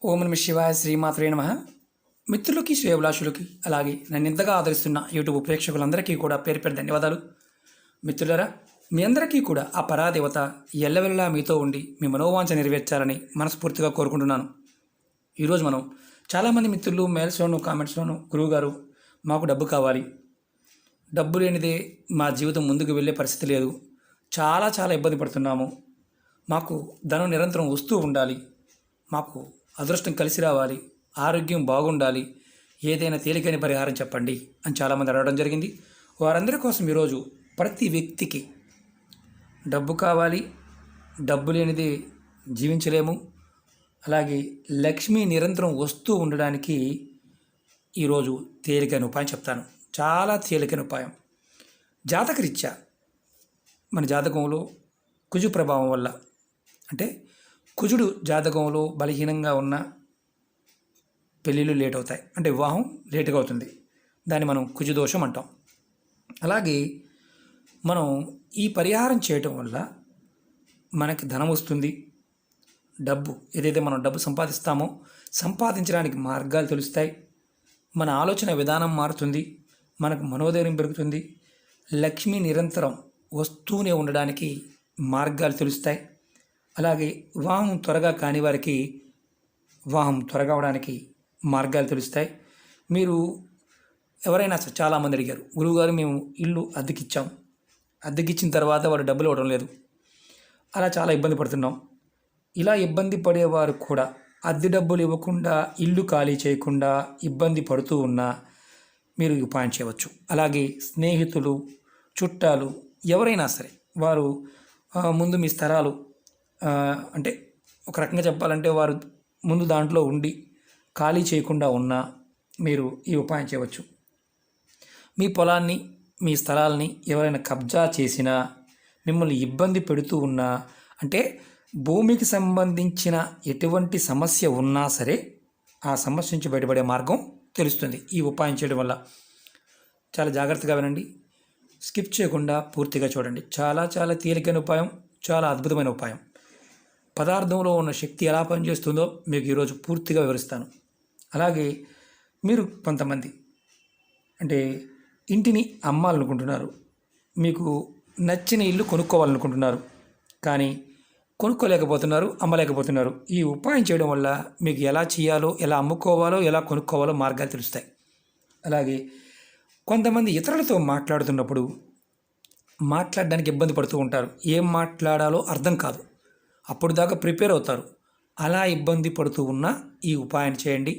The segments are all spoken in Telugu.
ఓం నమ శివాయ శ్రీమాత్రే నమ. మిత్రులకి శ్రేయభిలాషులకి అలాగే నన్ను ఇంతగా ఆదరిస్తున్న యూట్యూబ్ ప్రేక్షకులందరికీ కూడా పేరు పేరు ధన్యవాదాలు. మిత్రులరా, మీ అందరికీ కూడా ఆ పరాదేవత ఎల్లవెల్లా మీతో ఉండి మీ మనోవాంఛ నెరవేర్చాలని మనస్ఫూర్తిగా కోరుకుంటున్నాను. ఈరోజు మనం చాలామంది మిత్రులు మెయిల్స్లోను కామెంట్స్లోను గురువుగారు మాకు డబ్బు కావాలి, డబ్బు లేనిదే మా జీవితం ముందుకు వెళ్ళే పరిస్థితి లేదు, చాలా ఇబ్బంది పడుతున్నాము, మాకు ధనం నిరంతరం వస్తూ ఉండాలి, మాకు అదృష్టం కలిసి రావాలి, ఆరోగ్యం బాగుండాలి, ఏదైనా తేలికైన పరిహారం చెప్పండి అని చాలామంది అడగడం జరిగింది. వారందరి కోసం ఈరోజు ప్రతి వ్యక్తికి డబ్బు కావాలి, డబ్బు లేనిదే జీవించలేము, అలాగే లక్ష్మి నిరంతరం వస్తూ ఉండడానికి ఈరోజు తేలికైన ఉపాయం చెప్తాను. చాలా తేలికైన ఉపాయం. జాతకరీత్యా మన జాతకంలో కుజు ప్రభావం వల్ల, అంటే కుజుడు జాతకంలో బలహీనంగా ఉన్న పెళ్ళిళ్ళు లేట్ అవుతాయి, అంటే వివాహం లేటుగా అవుతుంది. దాన్ని మనం కుజు దోషం అంటాం. అలాగే మనం ఈ పరిహారం చేయటం వల్ల మనకి ధనం వస్తుంది. డబ్బు ఏదైతే మనం డబ్బు సంపాదిస్తామో సంపాదించడానికి మార్గాలు తెలుస్తాయి. మన ఆలోచన విధానం మారుతుంది, మనకు మనోధైర్యం పెరుగుతుంది, లక్ష్మి నిరంతరం వస్తూనే ఉండడానికి మార్గాలు తెలుస్తాయి. అలాగే వివాహం త్వరగా కాని వారికి వివాహం త్వరగా అవడానికి మార్గాలు తెలుస్తాయి. మీరు ఎవరైనా చాలామంది అడిగారు, గురువుగారు మేము ఇల్లు అద్దెకిచ్చాం, అద్దెకిచ్చిన తర్వాత వారు డబ్బులు ఇవ్వడం లేదు, అలా చాలా ఇబ్బంది పడుతున్నాం. ఇలా ఇబ్బంది పడేవారు కూడా అద్దె డబ్బులు ఇవ్వకుండా, ఇల్లు ఖాళీ చేయకుండా ఇబ్బంది పడుతూ ఉన్నా మీరు ఉపాయం చేయవచ్చు. అలాగే స్నేహితులు, చుట్టాలు ఎవరైనా సరే వారు ముందు మీ స్థలాలు, అంటే ఒక రకంగా చెప్పాలంటే వారు ముందు దాంట్లో ఉండి ఖాళీ చేయకుండా ఉన్నా మీరు ఈ ఉపాయం చేయవచ్చు. మీ పొలాన్ని, మీ స్థలాల్ని ఎవరైనా కబ్జా చేసినా, మిమ్మల్ని ఇబ్బంది పెడుతూ ఉన్నా, అంటే భూమికి సంబంధించిన ఎటువంటి సమస్య ఉన్నా సరే ఆ సమస్య నుంచి బయటపడే మార్గం తెలుస్తుంది ఈ ఉపాయం చేయడం వల్ల. చాలా జాగ్రత్తగా వినండి, స్కిప్ చేయకుండా పూర్తిగా చూడండి. చాలా తేలికైన ఉపాయం, చాలా అద్భుతమైన ఉపాయం. పదార్థంలో ఉన్న శక్తి ఎలా పనిచేస్తుందో మీకు ఈరోజు పూర్తిగా వివరిస్తాను. అలాగే మీరు కొంతమంది అంటే ఇంటిని అమ్మాలనుకుంటున్నారు, మీకు నచ్చిన ఇల్లు కొనుక్కోవాలనుకుంటున్నారు, కానీ కొనుక్కోలేకపోతున్నారు, అమ్మలేకపోతున్నారు. ఈ ఉపాయం చేయడం వల్ల మీకు ఎలా చేయాలో, ఎలా అమ్ముకోవాలో, ఎలా కొనుక్కోవాలో మార్గాలు తెలుస్తాయి. అలాగే కొంతమంది ఇతరులతో మాట్లాడుతున్నప్పుడు మాట్లాడడానికి ఇబ్బంది పడుతూ ఉంటారు, ఏం మాట్లాడాలో అర్థం కాదు, అప్పుడు దాకా ప్రిపేర్ అవుతారు. అలా ఇబ్బంది పడుతూ ఉన్నా ఈ ఉపాయం చేయండి,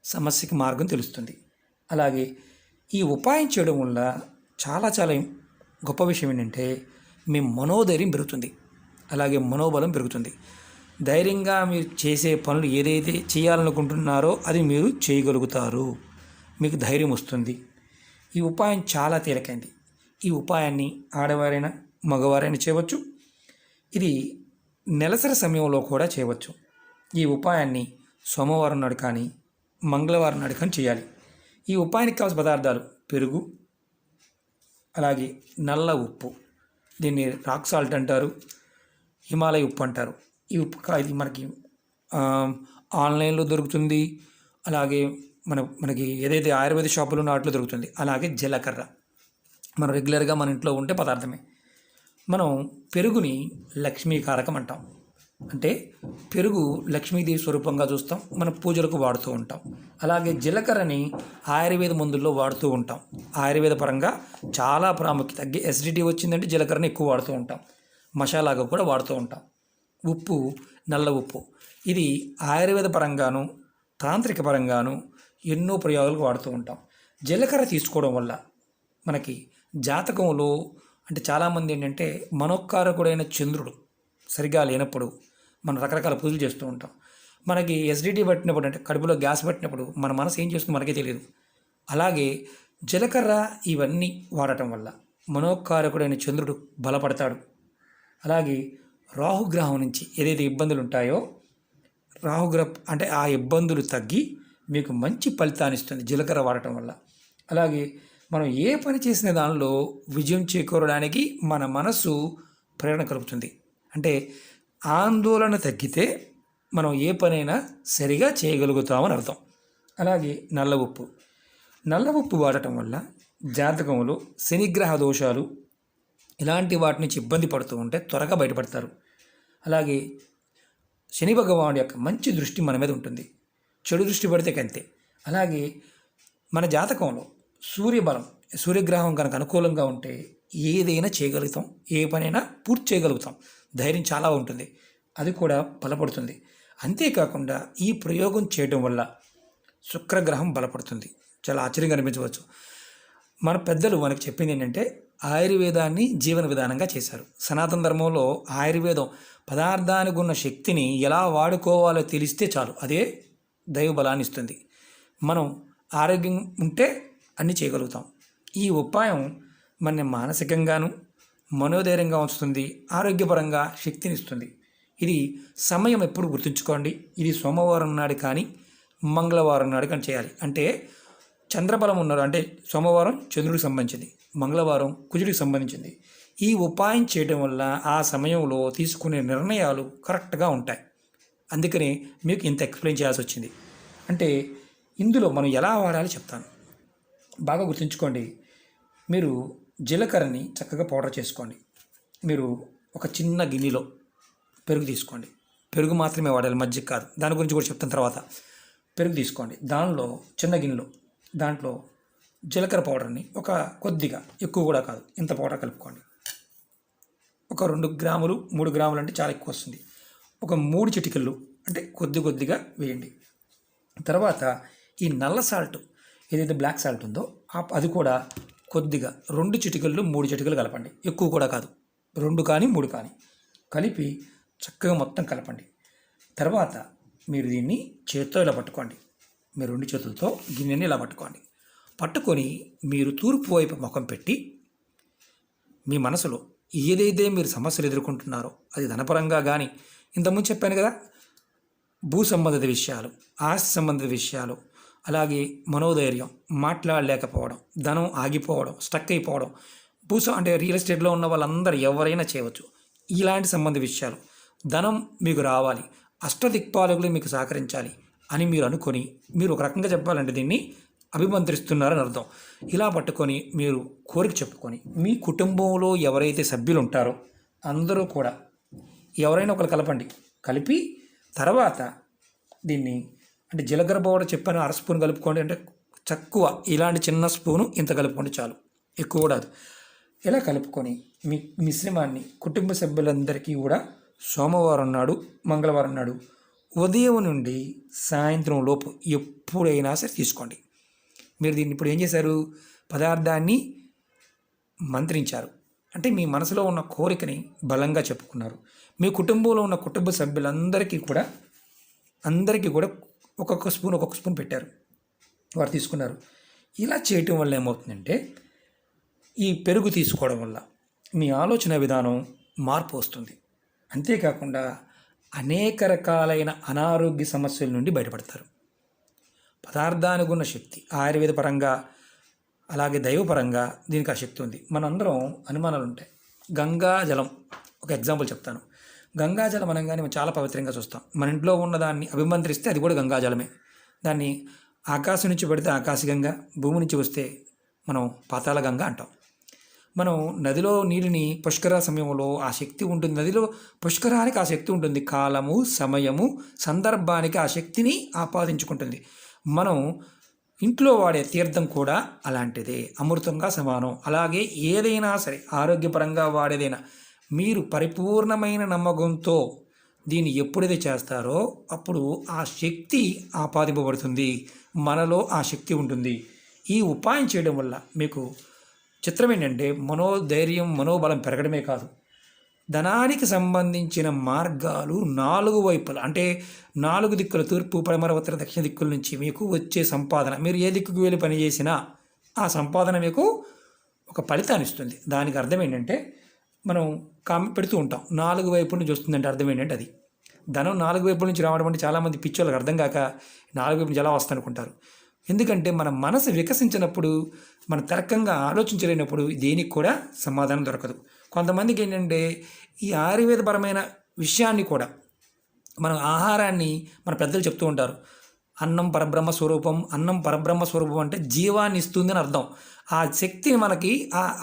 సమస్యకి మార్గం తెలుస్తుంది. అలాగే ఈ ఉపాయం చేయడం వల్ల చాలా గొప్ప విషయం ఏంటంటే మీ మనోధైర్యం పెరుగుతుంది, అలాగే మనోబలం పెరుగుతుంది. ధైర్యంగా మీరు చేసే పనులు ఏదైతే చేయాలనుకుంటున్నారో అది మీరు చేయగలుగుతారు, మీకు ధైర్యం వస్తుంది. ఈ ఉపాయం చాలా తేలికైంది. ఈ ఉపాయాన్ని ఆడవారైనా మగవారైనా చేయవచ్చు. ఇది నెలసరి సమయంలో కూడా చేయవచ్చు. ఈ ఉపాయాన్ని సోమవారం నాడు కానీ మంగళవారం నాడు కానీ చేయాలి. ఈ ఉపాయానికి కావాల్సిన పదార్థాలు పెరుగు, అలాగే నల్ల ఉప్పు, దీన్ని రాక్ సాల్ట్ అంటారు, హిమాలయ ఉప్పు అంటారు. ఈ ఉప్పు ఇది మనకి ఆన్లైన్లో దొరుకుతుంది, అలాగే మనకి ఏదైతే ఆయుర్వేద షాపులు ఉన్న వాటిలో దొరుకుతుంది. అలాగే జీలకర్ర మనం రెగ్యులర్గా మన ఇంట్లో ఉండే పదార్థమే. మనం పెరుగుని లక్ష్మీకారకం అంటాం, అంటే పెరుగు లక్ష్మీదేవి స్వరూపంగా చూస్తాం, మనం పూజలకు వాడుతూ ఉంటాం. అలాగే జీలకర్రని ఆయుర్వేద మందుల్లో వాడుతూ ఉంటాం. ఆయుర్వేద పరంగా చాలా ప్రాముఖ్యత, ఎసిడిటీ వచ్చిందంటే జీలకర్రని ఎక్కువ వాడుతూ ఉంటాం, మసాలాగా కూడా వాడుతూ ఉంటాం. ఉప్పు, నల్ల ఉప్పు, ఇది ఆయుర్వేద పరంగాను తాంత్రిక పరంగాను ఎన్నో ప్రయోగాలకు వాడుతూ ఉంటాం. జీలకర్ర తీసుకోవడం వల్ల మనకి జాతకంలో, అంటే చాలామంది ఏంటంటే మనోకారకుడైన చంద్రుడు సరిగా లేనప్పుడు మనం రకరకాల పూజలు చేస్తూ ఉంటాం. మనకి ఎసిడిటీ పట్టినప్పుడు, అంటే కడుపులో గ్యాస్ పట్టినప్పుడు మన మనసు ఏం చేస్తుందో మనకే తెలియదు. అలాగే జీలకర్ర ఇవన్నీ వాడటం వల్ల మనోకారకుడైన చంద్రుడు బలపడతాడు. అలాగే రాహుగ్రహం నుంచి ఏదైతే ఇబ్బందులు ఉంటాయో, రాహుగ్రహం అంటే ఆ ఇబ్బందులు తగ్గి మీకు మంచి ఫలితాన్ని ఇస్తుంది జీలకర్ర వాడటం వల్ల. అలాగే మనం ఏ పని చేసిన దానిలో విజయం చేకూరడానికి మన మనసు ప్రేరణ కలుగుతుంది. అంటే ఆందోళన తగ్గితే మనం ఏ పనైనా సరిగా చేయగలుగుతామని అర్థం. అలాగే నల్ల ఉప్పు. నల్ల ఉప్పు వాడటం వల్ల జాతకంలో శనిగ్రహ దోషాలు ఇలాంటి వాటి నుంచి ఇబ్బంది పడుతూ ఉంటే త్వరగా బయటపడతారు. అలాగే శని భగవానుడి యొక్క మంచి దృష్టి మన మీద ఉంటుంది, చెడు దృష్టి పడితే కంతే. అలాగే మన జాతకంలో సూర్యబలం, సూర్యగ్రహం కనుక అనుకూలంగా ఉంటే ఏదైనా చేయగలుగుతాం, ఏ పనైనా పూర్తి చేయగలుగుతాం, ధైర్యం చాలా ఉంటుంది, అది కూడా బలపడుతుంది. అంతేకాకుండా ఈ ప్రయోగం చేయడం వల్ల శుక్రగ్రహం బలపడుతుంది. చాలా ఆశ్చర్యంగా అనిపించవచ్చు. మన పెద్దలు మనకు చెప్పింది ఏంటంటే ఆయుర్వేదాన్ని జీవన విధానంగా చేశారు. సనాతన ధర్మంలో ఆయుర్వేదం పదార్థానికి ఉన్న శక్తిని ఎలా వాడుకోవాలో తెలిస్తే చాలు, అదే దైవ బలాన్ని ఇస్తుంది. మనం ఆరోగ్యం ఉంటే అన్నీ చేయగలుగుతాం. ఈ ఉపాయం మన మానసికంగాను మనోధైర్యంగా ఉంచుతుంది, ఆరోగ్యపరంగా శక్తిని ఇస్తుంది. ఇది సమయం ఎప్పుడు గుర్తుంచుకోండి. ఇది సోమవారం నాడు కానీ మంగళవారం నాడు కానీ చేయాలి. అంటే చంద్రబలం ఉన్నారు, అంటే సోమవారం చంద్రుడికి సంబంధించింది, మంగళవారం కుజుడికి సంబంధించింది. ఈ ఉపాయం చేయడం వల్ల ఆ సమయంలో తీసుకునే నిర్ణయాలు కరెక్ట్గా ఉంటాయి. అందుకని మీకు ఇంత ఎక్స్ప్లెయిన్ చేయాల్సి వచ్చింది. అంటే ఇందులో మనం ఎలా వాడాలి చెప్తాను, బాగా గుర్తుంచుకోండి. మీరు జీలకర్రని చక్కగా పౌడర్ చేసుకోండి. మీరు ఒక చిన్న గిన్నెలో పెరుగు తీసుకోండి. పెరుగు మాత్రమే వాడాలి, మజ్జిగ కాదు. దాని గురించి కూడా చెప్తాను తర్వాత. పెరుగు తీసుకోండి, దానిలో చిన్న గిన్నెలో దాంట్లో జీలకర్ర పౌడర్ని ఒక కొద్దిగా, ఎక్కువ కూడా కాదు, ఇంత పౌడర్ కలుపుకోండి. ఒక 2 గ్రాములు 3 గ్రాములు అంటే చాలా ఎక్కువ వస్తుంది. ఒక 3 చిటికెళ్ళు అంటే కొద్దిగా వేయండి. తర్వాత ఈ నల్ల సాల్ట్ ఏదైతే బ్లాక్ సాల్ట్ ఉందో అది కూడా కొద్దిగా 2 చిటికెళ్ళు 3 చిటికెళ్ళు కలపండి, ఎక్కువ కూడా కాదు, 2 కానీ 3 కానీ కలిపి చక్కగా మొత్తం కలపండి. తర్వాత మీరు దీన్ని చేత్తో ఇలా పట్టుకోండి. మీరు 2 చేతులతో గిన్నెని ఇలా పట్టుకోండి. పట్టుకొని మీరు తూర్పు వైపు ముఖం పెట్టి మీ మనసులో ఏదైతే మీరు సమస్యలు ఎదుర్కొంటున్నారో, అది ధనపరంగా కానీ, ఇంతకుముందు చెప్పాను కదా, భూ సంబంధిత విషయాలు, ఆస్తి సంబంధిత విషయాలు, అలాగే మనోధైర్యం, మాట్లాడలేకపోవడం, ధనం ఆగిపోవడం, స్టక్ అయిపోవడం, అంటే రియల్ ఎస్టేట్లో ఉన్న వాళ్ళందరూ ఎవరైనా చేయవచ్చు. ఇలాంటి సంబంధ విషయాలు, ధనం మీకు రావాలి, అష్టదిక్పాలకులు మీకు సహకరించాలి అని మీరు అనుకొని, మీరు ఒక రకంగా చెప్పాలంటే దీన్ని అభిమంత్రిస్తున్నారని అర్థం. ఇలా పట్టుకొని మీరు కోరిక చెప్పుకొని మీ కుటుంబంలో ఎవరైతే సభ్యులు ఉంటారో అందరూ కూడా ఎవరైనా ఒకరు కలపండి. కలిపి తర్వాత దీన్ని, అంటే జీలకర్ర పౌడర్ చెప్పాను, 1/2 స్పూన్ కలుపుకోండి. అంటే తక్కువ, ఇలాంటి చిన్న స్పూను ఇంత కలుపుకోండి చాలు, ఎక్కువ కూడా. ఇలా కలుపుకొని మీ మిశ్రమాన్ని కుటుంబ సభ్యులందరికీ కూడా సోమవారం నాడు మంగళవారం నాడు ఉదయం నుండి సాయంత్రం లోపు ఎప్పుడైనా సరే తీసుకోండి. మీరు దీన్ని ఇప్పుడు ఏం చేశారు, పదార్థాన్ని మంత్రించారు, అంటే మీ మనసులో ఉన్న కోరికని బలంగా చెప్పుకున్నారు. మీ కుటుంబంలో ఉన్న కుటుంబ సభ్యులందరికీ కూడా ఒక్కొక్క స్పూన్ పెట్టారు, వారు తీసుకున్నారు. ఇలా చేయటం వల్ల ఏమవుతుందంటే ఈ పెరుగు తీసుకోవడం వల్ల మీ ఆలోచన విధానం మార్పు వస్తుంది. అంతేకాకుండా అనేక రకాలైన అనారోగ్య సమస్యల నుండి బయటపడతారు. పదార్థానికి ఉన్న శక్తి ఆయుర్వేద పరంగా అలాగే దైవపరంగా దీనికి ఆ శక్తి ఉంది. మనందరం అనుమానాలు ఉంటాయి. గంగాజలం ఒక ఎగ్జాంపుల్ చెప్తాను. గంగాజలం అనగానే మనం చాలా పవిత్రంగా చూస్తాం. మన ఇంట్లో ఉన్నదాన్ని అభిమంత్రిస్తే అది కూడా గంగాజలమే. దాన్ని ఆకాశం నుంచి పెడితే ఆకాశగంగా, భూమి నుంచి వస్తే మనం పాతాళ గంగా అంటాం. మనం నదిలో నీటిని పుష్కర సమయంలో ఆ శక్తి ఉంటుంది, నదిలో పుష్కరానికి ఆ శక్తి ఉంటుంది, కాలము సమయము సందర్భానికి ఆ శక్తిని ఆపాదించుకుంటుంది. మనం ఇంట్లో వాడే తీర్థం కూడా అలాంటిదే, అమృతంగా సమానం. అలాగే ఏదైనా సరే ఆరోగ్యపరంగా వాడేదైనా మీరు పరిపూర్ణమైన నమ్మకంతో దీన్ని ఎప్పుడైతే చేస్తారో అప్పుడు ఆ శక్తి ఆపాదింపబడుతుంది, మనలో ఆ శక్తి ఉంటుంది. ఈ ఉపాయం చేయడం వల్ల మీకు చిత్రం ఏంటంటే మనోధైర్యం, మనోబలం పెరగడమే కాదు, ధనానికి సంబంధించిన మార్గాలు 4 వైపులా, అంటే 4 దిక్కుల, తూర్పు పడమర ఉత్తర దక్షిణ దిక్కుల నుంచి మీకు వచ్చే సంపాదన, మీరు ఏ దిక్కుకు వెళ్ళి పని చేసినా ఆ సంపాదన మీకు ఒక ఫలితాన్ని ఇస్తుంది. దానికి అర్థం ఏంటంటే మనం పెడుతూ ఉంటాం, 4 వైపుల నుంచి వస్తుందంటే అర్థం ఏంటంటే అది ధనం 4 వైపుల నుంచి రావడం. అంటే చాలామంది పిచ్చోళ్ళకి అర్థం కాక 4 వైపు నుంచి ఎలా వస్తాయనుకుంటారు. ఎందుకంటే మన మనసు వికసించినప్పుడు, మన తర్కంగా ఆలోచించలేనప్పుడు దేనికి కూడా సమాధానం దొరకదు. కొంతమందికి ఏంటంటే ఈ ఆయుర్వేదపరమైన విషయాన్ని కూడా మనం ఆహారాన్ని మన పెద్దలు చెప్తూ ఉంటారు. అన్నం పరబ్రహ్మ స్వరూపం, అన్నం పరబ్రహ్మ స్వరూపం అంటే జీవాన్ని ఇస్తుంది అని అర్థం. ఆ శక్తిని మనకి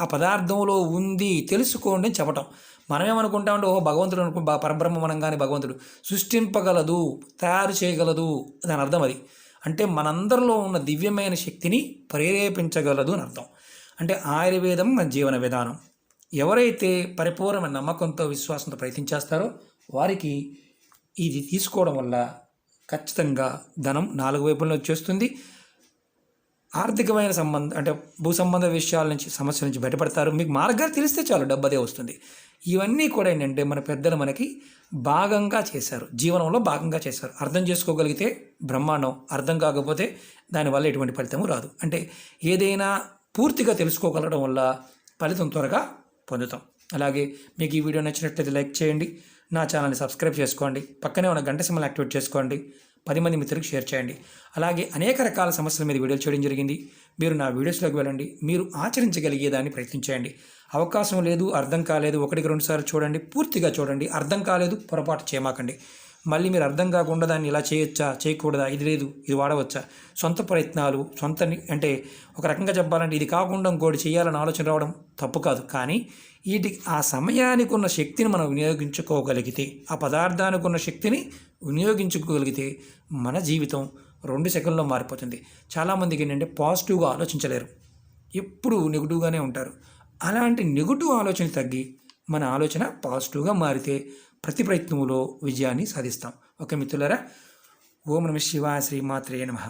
ఆ పదార్థంలో ఉంది తెలుసుకోండి అని చెప్పటం. మనమేమనుకుంటామంటే ఓహో భగవంతుడు పరబ్రహ్మ మనంగానే భగవంతుడు సృష్టింపగలదు, తయారు చేయగలదు, దాని అర్థం అది. అంటే మనందరిలో ఉన్న దివ్యమైన శక్తిని ప్రేరేపించగలదు అని అర్థం. అంటే ఆయుర్వేదం మన జీవన విధానం. ఎవరైతే పరిపూర్ణమైన నమ్మకంతో విశ్వాసంతో ప్రయత్నించేస్తారో వారికి ఇది తీసుకోవడం వల్ల ఖచ్చితంగా ధనం 4 వైపుల నుంచి వచ్చేస్తుంది. ఆర్థికమైన అంటే భూ సంబంధ విషయాల నుంచి సమస్యల నుంచి బయటపడతారు. మీకు మార్గాలు తెలిస్తే చాలు డబ్బు అదే వస్తుంది. ఇవన్నీ కూడా ఏంటంటే మన పెద్దలు మనకి భాగంగా చేశారు, జీవనంలో భాగంగా చేశారు. అర్థం చేసుకోగలిగితే బ్రహ్మాండం, అర్థం కాకపోతే దానివల్ల ఎటువంటి ఫలితము రాదు. అంటే ఏదైనా పూర్తిగా తెలుసుకోగలగడం వల్ల ఫలితం త్వరగా పొందుతాం. అలాగే మీకు ఈ వీడియో నచ్చినట్లయితే లైక్ చేయండి, నా ఛానల్ని సబ్స్క్రైబ్ చేసుకోండి, పక్కనే ఉన్న గంట సింబల్ యాక్టివేట్ చేసుకోండి, 10 మంది మిత్రులకు షేర్ చేయండి. అలాగే అనేక రకాల సమస్యల మీద వీడియోలు చేయడం జరిగింది. మీరు నా వీడియోస్లోకి వెళ్ళండి, మీరు ఆచరించగలిగేదాన్ని ప్రయత్నించండి. అవకాశం లేదు, అర్థం కాలేదు, 1-2 సార్లు చూడండి, పూర్తిగా చూడండి. అర్థం కాలేదు పొరపాటు చేయమాకండి. మళ్ళీ మీరు అర్థం కాకుండా దాన్ని ఇలా చేయొచ్చా, చేయకూడదా, ఇది లేదు, ఇది వాడవచ్చా, సొంత ప్రయత్నాలు, అంటే ఒక రకంగా చెప్పాలంటే ఇది కాకుండా ఇంకోటి చేయాలని ఆలోచన రావడం తప్పు కాదు. కానీ ఆ సమయానికి ఉన్న శక్తిని మనం వినియోగించుకోగలిగితే, ఆ పదార్థానికి ఉన్న శక్తిని వినియోగించుకోగలిగితే మన జీవితం 2 సెకండ్లో మారిపోతుంది. చాలామందికి ఏంటంటే పాజిటివ్గా ఆలోచించలేరు, ఎప్పుడు నెగిటివ్గానే ఉంటారు. అలాంటి నెగిటివ్ ఆలోచన తగ్గి మన ఆలోచన పాజిటివ్గా మారితే ప్రతి ప్రయత్నంలో విజయాన్ని సాధిస్తాం. ఓకే మిత్రులారా, ఓం నమః శివాయ, శ్రీమాత్రే నమః.